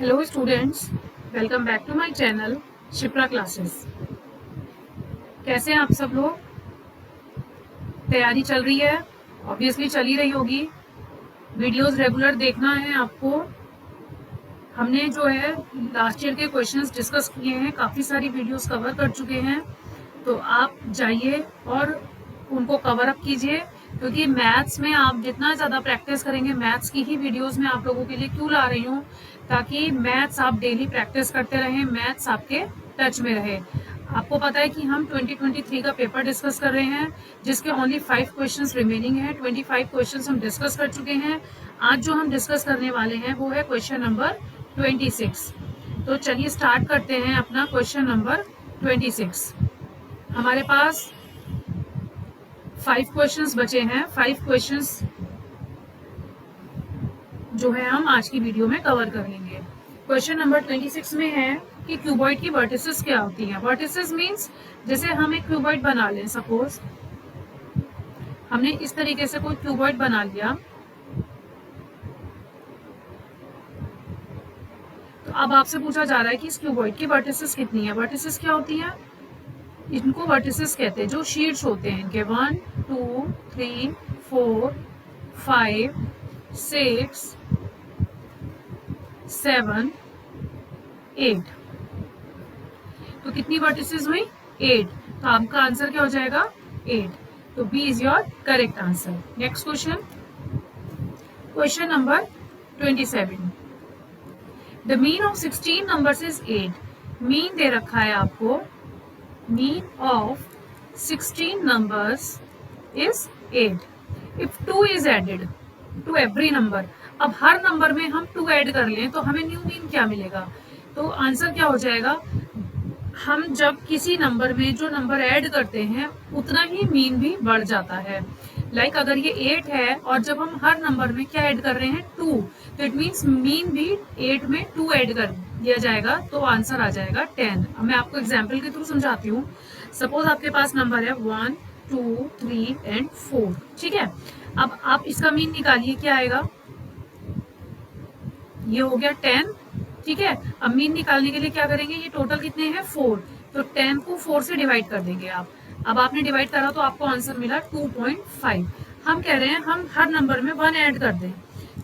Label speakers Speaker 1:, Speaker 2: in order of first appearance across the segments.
Speaker 1: Hello students, welcome back to my channel Shipra classes. कैसे हैं आप सब लोग? तैयारी चल रही है? ऑब्वियसली चल ही रही होगी। वीडियोस रेगुलर देखना है आपको। हमने जो है लास्ट ईयर के क्वेश्चंस डिस्कस किए हैं, काफ़ी सारी वीडियोस कवर कर चुके हैं, तो आप जाइए और उनको कवर अप कीजिए, क्योंकि मैथ्स में आप जितना ज़्यादा प्रैक्टिस करेंगे, मैथ्स की ही वीडियोस में आप लोगों के लिए क्यों ला रही हूँ, ताकि मैथ्स आप डेली प्रैक्टिस करते रहें, मैथ्स आपके टच में रहे। आपको पता है कि हम 2023 का पेपर डिस्कस कर रहे हैं, जिसके ओनली 5 क्वेश्चंस रिमेनिंग है। 25 क्वेश्चंस हम डिस्कस कर चुके हैं। आज जो हम डिस्कस करने वाले हैं वो है क्वेश्चन नंबर 26। तो चलिए स्टार्ट करते हैं अपना क्वेश्चन नंबर 26। हमारे पास 5 क्वेश्चंस बचे हैं। 5 क्वेश्चंस जो है हम आज की वीडियो में कवर कर लेंगे। क्वेश्चन नंबर 26 में है कि क्यूबॉइड की वर्टिसेस क्या होती हैं। वर्टिसेस मींस जैसे हम एक क्यूबॉइड बना लें, सपोज हमने इस तरीके से कोई क्यूबॉइड बना लिया, तो अब आपसे पूछा जा रहा है कि इस क्यूबॉइड की वर्टिसेस कितनी है। वर्टिसेस क्या होती हैं? इनको वर्टिसेस कहते हैं, जो शीट्स होते हैं इनके 1 2 3 4 5 6 7 8। तो कितनी वर्टिसेस हुई? 8। तो आपका आंसर क्या हो जाएगा? 8। तो B is your correct answer. Next question, question number 27। The mean of 16 numbers is 8। Mean दे रखा है आपको, mean of 16 numbers is 8. If 2 is added to every number, अब हर नंबर में हम 2 ऐड कर लें तो हमें न्यू मीन क्या मिलेगा? तो आंसर क्या हो जाएगा? हम जब किसी नंबर में जो नंबर ऐड करते हैं उतना ही मीन भी बढ़ जाता है। लाइक अगर ये 8 है और जब हम हर नंबर में क्या ऐड कर रहे हैं? 2, तो इट मीन्स मीन भी 8 में 2 ऐड कर दिया जाएगा, तो आंसर आ जाएगा 10। अब मैं आपको एग्जाम्पल के थ्रू समझाती हूँ। सपोज आपके पास नंबर है 1 2 3 एंड 4, ठीक है। अब आप इसका मीन निकालिए, क्या आएगा? ये हो गया 10, ठीक है। अब मीन निकालने के लिए क्या करेंगे? ये टोटल कितने हैं? 4, तो 10 को 4 से डिवाइड कर देंगे आप। अब आपने डिवाइड करा तो आपको आंसर मिला 2.5। हम कह रहे हैं हम हर नंबर में 1 ऐड कर दें,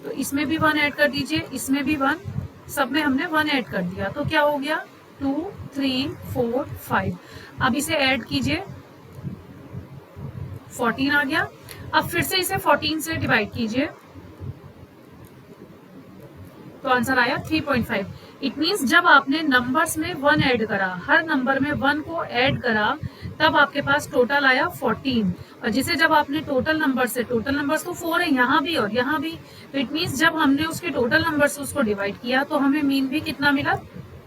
Speaker 1: तो इसमें भी 1 ऐड कर दीजिए, इसमें भी 1, सब में हमने 1 ऐड कर दिया, तो क्या हो गया? 2 3 4 5। अब इसे ऐड कीजिए, 14 आ गया। अब फिर से इसे 14 से डिवाइड कीजिए, तो आंसर आया 3.5। इट मीन्स जब आपने नंबर्स में 1 ऐड करा, हर नंबर में 1 को ऐड करा, तब आपके पास टोटल आया 14। और जिसे जब आपने टोटल नंबर से, टोटल नंबर्स तो 4 है यहाँ भी और यहाँ भी, तो इट मीन्स जब हमने उसके टोटल नंबर से उसको डिवाइड किया तो हमें मीन भी कितना मिला?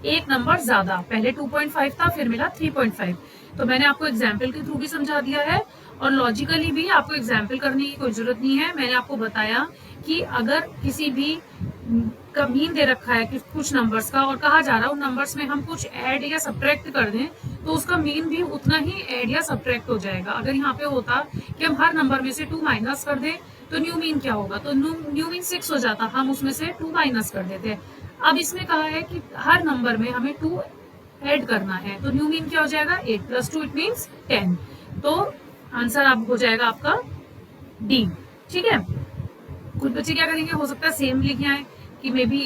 Speaker 1: एक नंबर ज्यादा। पहले 2.5 था, फिर मिला 3.5। तो मैंने आपको एग्जाम्पल के थ्रू भी समझा दिया है और लॉजिकली भी आपको एग्जाम्पल करने की कोई जरूरत नहीं है। मैंने आपको बताया कि अगर किसी भी का मीन दे रखा है कि कुछ नंबर्स का, और कहा जा रहा है उन नंबर्स में हम कुछ ऐड या सब्ट्रैक्ट कर दें, तो उसका मीन भी उतना ही ऐड या सब्ट्रैक्ट हो जाएगा। अगर यहाँ पे होता कि हम हर नंबर में से 2 माइनस कर दें, तो न्यू मीन क्या होगा? तो न्यू मीन 6 हो जाता, हम उसमें से 2 माइनस कर देते। अब इसमें कहा है कि हर नंबर में हमें 2 ऐड करना है, तो न्यू मीन क्या हो जाएगा? 8 + 2 इट मीन्स 10। तो आंसर आप हो जाएगा आपका डी, ठीक है। कुछ बच्चे क्या करेंगे, हो सकता है सेम लिख आए कि मे बी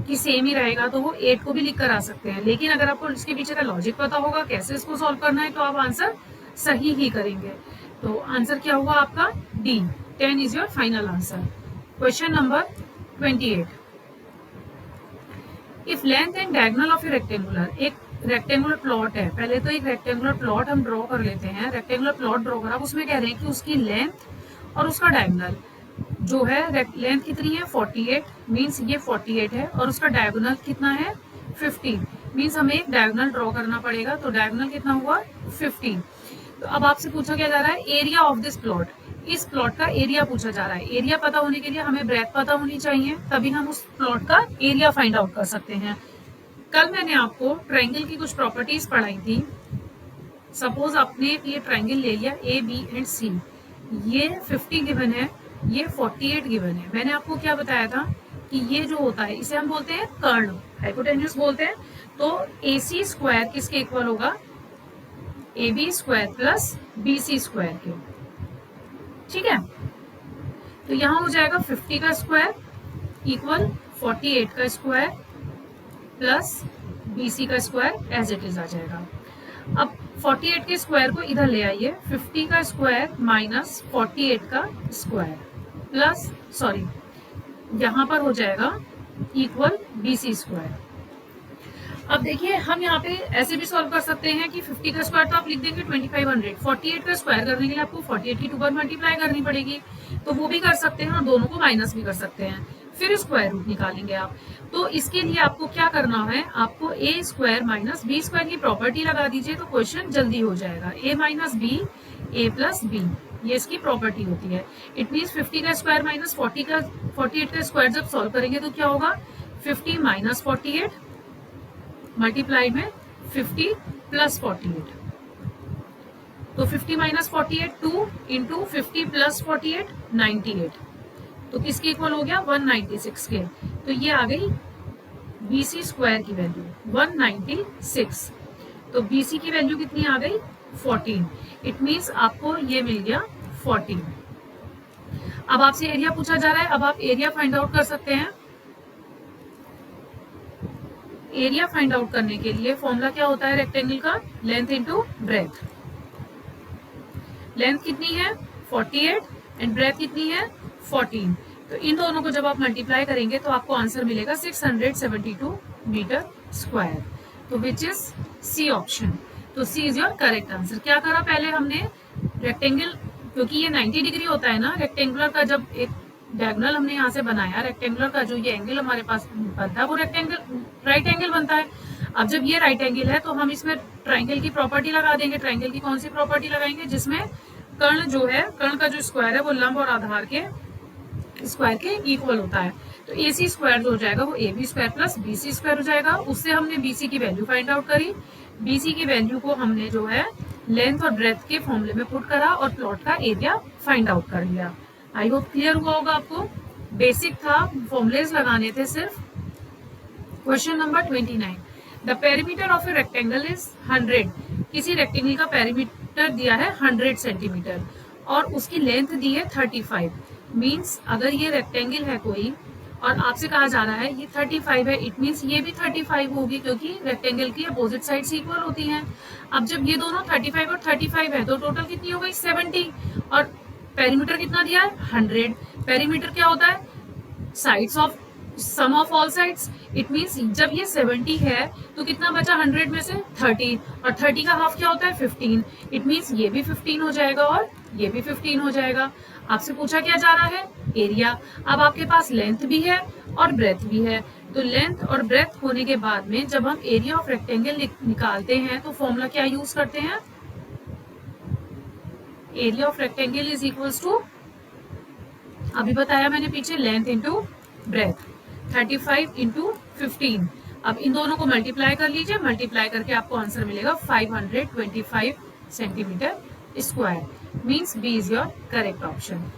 Speaker 1: कि सेम ही रहेगा, तो वो 8 को भी लिख कर आ सकते हैं, लेकिन अगर आपको इसके पीछे का लॉजिक पता होगा कैसे इसको सॉल्व करना है, तो आप आंसर सही ही करेंगे। तो आंसर क्या हुआ आपका? D, 10 is your final answer. Question number 28। If length and diagonal of A rectangular, एक रेक्टेंगुलर प्लॉट है, पहले तो एक रेक्टेंगुलर प्लॉट हम ड्रॉ कर लेते हैं। रेक्टेंगुलर प्लॉट ड्रॉ करा, उसमें कह रहे हैं कि उसकी लेंथ और उसका डायगोनल जो है, लेंथ कितनी है? 48, मीन्स ये 48 है, और उसका डायगोनल कितना है? 15, मीन्स हमें एक डायगोनल ड्रॉ करना पड़ेगा। तो डायगोनल कितना हुआ? 15। तो अब आपसे पूछा क्या जा रहा है? Area of this plot. इस प्लॉट का एरिया पूछा जा रहा है। एरिया पता होने के लिए हमें ब्रेथ पता होनी चाहिए, तभी हम उस प्लॉट का एरिया फाइंड आउट कर सकते हैं। कल मैंने आपको ट्रायंगल की कुछ प्रॉपर्टीज पढ़ाई थी। सपोज आपने ये ट्रायंगल ले लिया ए बी एंड सी, ये 50 गिवन है, ये 48 गिवन है। मैंने आपको क्या बताया था कि ये जो होता है इसे हम बोलते हैं कर्ण, हाइपोटेन्यूज बोलते हैं। तो AC स्क्वायर किसके इक्वल होगा, AB square plus BC square के। ठीक है, तो यहां हो जाएगा 50 का स्क्वायर इक्वल 48 का स्क्वायर प्लस BC का स्क्वायर एज इट इज आ जाएगा। अब 48 के स्क्वायर को इधर ले आइए, 50 का स्क्वायर माइनस 48 का स्क्वायर प्लस सॉरी यहां पर हो जाएगा इक्वल BC स्क्वायर। अब देखिए हम यहाँ पे ऐसे भी सॉल्व कर सकते हैं कि 50 का स्क्वायर तो आप लिख देंगे 2500, 48 का स्क्वायर करने के लिए आपको 48 की 2 बार मल्टीप्लाई करनी पड़ेगी, तो वो भी कर सकते हैं और दोनों को माइनस भी कर सकते हैं, फिर स्क्वायर रूट निकालेंगे आप। तो इसके लिए आपको क्या करना है, आपको ए स्क्वायर माइनस बी स्क्वायर की प्रॉपर्टी लगा दीजिए तो क्वेश्चन जल्दी हो जाएगा। ए माइनस बी ए प्लस बी, ये इसकी प्रॉपर्टी होती है। इट मीन्स 50 का स्क्वायर माइनस 48 का स्क्वायर जब सॉल्व करेंगे तो क्या होगा, 50 माइनस 48 मल्टीप्लाई में 50 प्लस 48, तो 50 माइनस 48 2 इंटू 50 प्लस 48 98, तो किसके इक्वल हो गया 196 के। तो ये आ गई BC स्क्वायर की वैल्यू 196, तो BC की वैल्यू कितनी आ गई 14। इट मीन्स आपको ये मिल गया 14। अब आपसे एरिया पूछा जा रहा है, अब आप एरिया फाइंड आउट कर सकते हैं। एरिया फाइंड आउट करने के लिए फॉर्मूला क्या होता है रेक्टेंगल का, लेंथ इंटू ब्रेथ। लेंथ कितनी है 48 एंड ब्रेथ कितनी है 14, तो इन दोनों को जब आप मल्टीप्लाई करेंगे तो आपको आंसर मिलेगा 672 मीटर स्क्वायर, तो विच इज सी ऑप्शन। तो C is your correct answer. क्या करा पहले हमने, रेक्टेंगल क्योंकि ये 90 डिग्री होता है ना रेक्टेंगुलर का, जब एक डायगोनल हमने यहाँ से बनाया रेक्टेंगुलर का, जो ये एंगल हमारे पास बनता है वो रेक्टेंगल राइट एंगल बनता है। अब जब ये राइट एंगल है तो हम इसमें ट्राइंगल की प्रॉपर्टी लगा देंगे। ट्राइंगल की कौन सी प्रॉपर्टी लगाएंगे, जिसमें कर्ण जो है, कर्ण का जो स्क्वायर है वो लंब और आधार के स्क्वायर के इक्वल होता है। तो AC स्क्वायर जो हो जाएगा वो AB square plus BC square हो जाएगा। उससे हमने BC की वैल्यू फाइंड आउट करी, BC की वैल्यू को हमने जो है लेंथ और ब्रेथ के फॉर्मूले में पुट करा और प्लॉट का एरिया फाइंड आउट कर लिया। आई होप क्लियर हुआ होगा आपको। बेसिक था, फॉर्मुलेज लगाने थे सिर्फ। Question number 29, the perimeter of a rectangle is 100। किसी रेक्टेंगल का पेरीमीटर दिया है 100 सेंटीमीटर और उसकी लेंथ दी है 35। मीन्स अगर ये रेक्टेंगल है कोई और आपसे कहा जा रहा है ये 35 है, इट मीन्स ये भी 35 होगी क्योंकि रेक्टेंगल की अपोजिट साइड्स इक्वल होती हैं। अब जब ये दोनों 35 और 35 है तो टोटल कितनी हो गई 70, और पेरीमीटर कितना दिया है 100। पेरीमीटर क्या होता है, sides of sum of all sides. It means जब ये 70 है तो कितना बचा 100 में से 30, और 30 का हाफ क्या होता है 15। इट मीन्स ये भी 15 हो जाएगा और ये भी 15 हो जाएगा। आपसे पूछा क्या जा रहा है, एरिया। अब आपके पास लेंथ भी है और ब्रेथ भी है, तो लेंथ और ब्रेथ होने के बाद में जब हम एरिया ऑफ रेक्टेंगल निकालते हैं तो फॉर्मूला क्या यूज करते हैं, area of rectangle is equals to, अभी बताया मैंने पीछे, लेंथ इंटू ब्रेथ, 35 इंटू 15। अब इन दोनों को मल्टीप्लाई कर लीजिए, मल्टीप्लाई करके आपको आंसर मिलेगा 525 centimetre square. Means B is your correct option.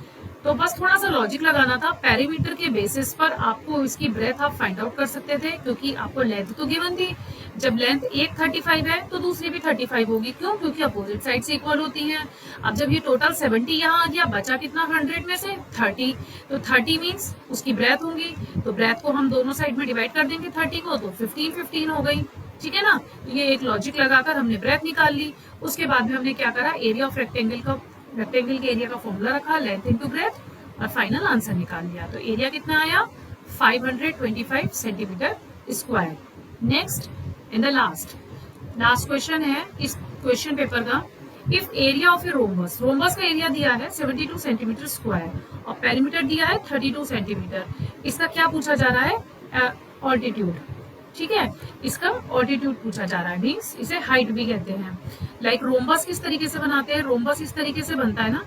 Speaker 1: तो बस थोड़ा सा लॉजिक लगाना था। पेरीमीटर के बेसिस पर आपको इसकी ब्रेथ आप फाइंड आउट कर सकते थे क्योंकि आपको लेंथ तो गिवन थी। जब लेंथ एक 35 है तो दूसरी भी 35 होगी, क्यों, क्योंकि अपोजिट साइड से इक्वल होती हैं। अब जब ये टोटल 70 यहाँ आ गया, बचा कितना 100 में से 30, तो 30 मीन्स उसकी ब्रेथ होंगी, तो ब्रेथ को हम दोनों साइड में डिवाइड कर देंगे 30 को, तो 15 हो गई। ठीक है ना, तो ये एक लॉजिक लगाकर हमने ब्रेथ निकाल ली। उसके बाद में हमने क्या करा, एरिया ऑफ रेक्टेंगल के एरिया का फॉर्मूला रखा, लेंथ इंटू ब्रेथ, और फाइनल आंसर निकाल लिया। तो एरिया कितना आया 525 centimetre square. Next and the last question है इस क्वेश्चन पेपर का, if area of a rhombus, rhombus का एरिया दिया है 72 सेंटीमीटर स्क्वायर और पेरीमीटर दिया है 32 सेंटीमीटर। इसका क्या पूछा जा रहा है, ऑल्टीट्यूड। ठीक है, इसका ऑल्टीट्यूड पूछा जा रहा है, मीन्स इसे हाइट भी कहते हैं। लाइक रोम्बस किस तरीके से बनाते हैं, रोम्बस इस तरीके से बनता है ना।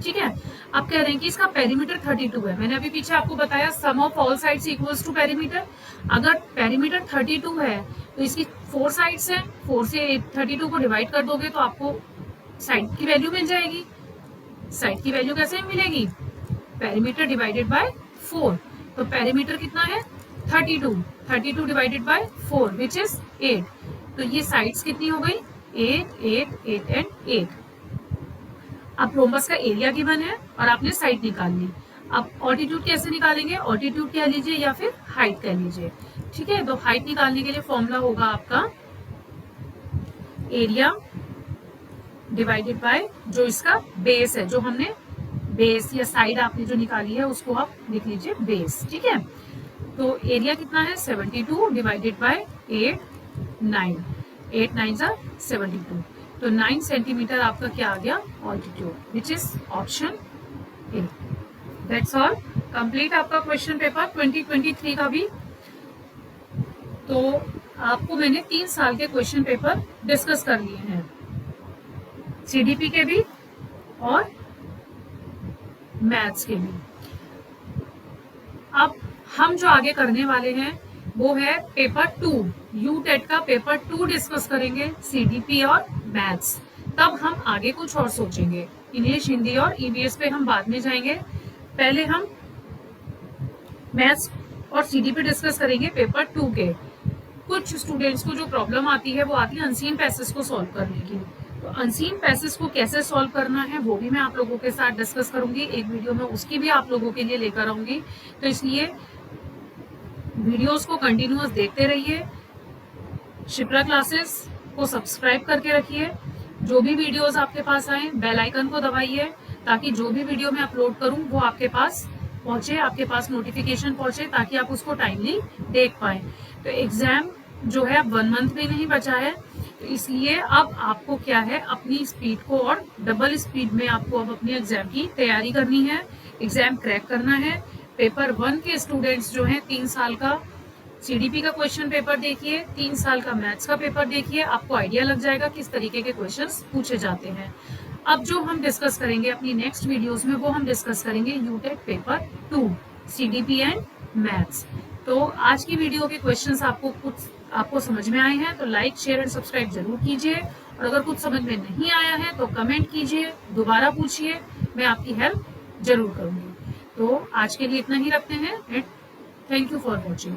Speaker 1: ठीक है, आप कह रहे हैं कि इसका पेरीमीटर 32 है। मैंने अभी पीछे आपको बताया sum of all sides equals to perimeter. अगर पेरीमीटर 32 है तो इसकी 4 साइड्स हैं, 4 से 32 को डिवाइड कर दोगे तो आपको साइड की वैल्यू मिल जाएगी। साइड की वैल्यू कैसे मिलेगी, पेरीमीटर डिवाइडेड बाय 4। तो पेरीमीटर कितना है 32, 32 डिवाइडेड बाय 4 विच इज 8। तो ये साइड्स कितनी हो गई 8, 8, 8 एंड 8। अब रोम्बस का एरिया गिवन है और आपने साइड निकाल ली। अब ऑल्टीट्यूड कैसे निकालेंगे, ऑल्टीट्यूड कह लीजिए या फिर हाइट कह लीजिए, ठीक है। तो हाइट निकालने के लिए फॉर्मूला होगा आपका एरिया डिवाइडेड बाय जो इसका बेस है, जो हमने बेस या साइड आपने जो निकाली है उसको आप लिख लीजिए बेस, ठीक है। तो एरिया कितना है 72 डिवाइडेड बाय 8, 9, 8 9 72। तो 9 सेंटीमीटर आपका क्या आ गया altitude which is option A. That's all, complete आपका क्वेश्चन पेपर 2023 का भी। तो आपको मैंने 3 साल के क्वेश्चन पेपर डिस्कस कर लिए हैं, सीडीपी के भी और मैथ्स के भी। अब हम जो आगे करने वाले हैं वो है पेपर 2, यूटेट का पेपर 2 डिस्कस करेंगे, सीडीपी और मैथ्स। तब हम आगे कुछ और सोचेंगे, इंग्लिश, हिंदी और ईवीएस पे हम बाद में जाएंगे। पहले हम मैथ्स और सीडीपी डिस्कस करेंगे पेपर 2 के। कुछ स्टूडेंट्स को जो प्रॉब्लम आती है वो आती है अनसीन पैसेज को सॉल्व करने की। तो अनसीन पैसेज को कैसे सॉल्व करना है वो भी मैं आप लोगों के साथ डिस्कस करूंगी, एक वीडियो में उसकी भी आप लोगों के लिए लेकर आऊंगी। तो इसलिए वीडियोस को कंटिन्यूअस देखते रहिए, शिप्रा क्लासेस को सब्सक्राइब करके रखिए, जो भी वीडियोस आपके पास आए बेल आइकन को दबाइए ताकि जो भी वीडियो मैं अपलोड करूं वो आपके पास पहुंचे, आपके पास नोटिफिकेशन पहुंचे, ताकि आप उसको टाइमली देख पाए। तो एग्जाम जो है अब 1 मंथ भी नहीं बचा है, तो इसलिए अब आपको क्या है अपनी स्पीड को और डबल स्पीड में आपको अब अपनी एग्जाम की तैयारी करनी है, एग्जाम क्रैक करना है। पेपर 1 के स्टूडेंट्स जो हैं 3 साल का सीडीपी का क्वेश्चन पेपर देखिए, 3 साल का मैथ्स का पेपर देखिए, आपको आइडिया लग जाएगा किस तरीके के क्वेश्चंस पूछे जाते हैं। अब जो हम डिस्कस करेंगे अपनी नेक्स्ट वीडियोस में वो हम डिस्कस करेंगे UTET paper 2 CDP and maths. तो आज की वीडियो के क्वेश्चंस आपको समझ में आए हैं तो लाइक, शेयर एंड सब्सक्राइब जरूर कीजिए, और अगर कुछ समझ में नहीं आया है तो कमेंट कीजिए, दोबारा पूछिए, मैं आपकी हेल्प जरूर करूंगी। तो आज के लिए इतना ही रखते हैं and thank you for watching.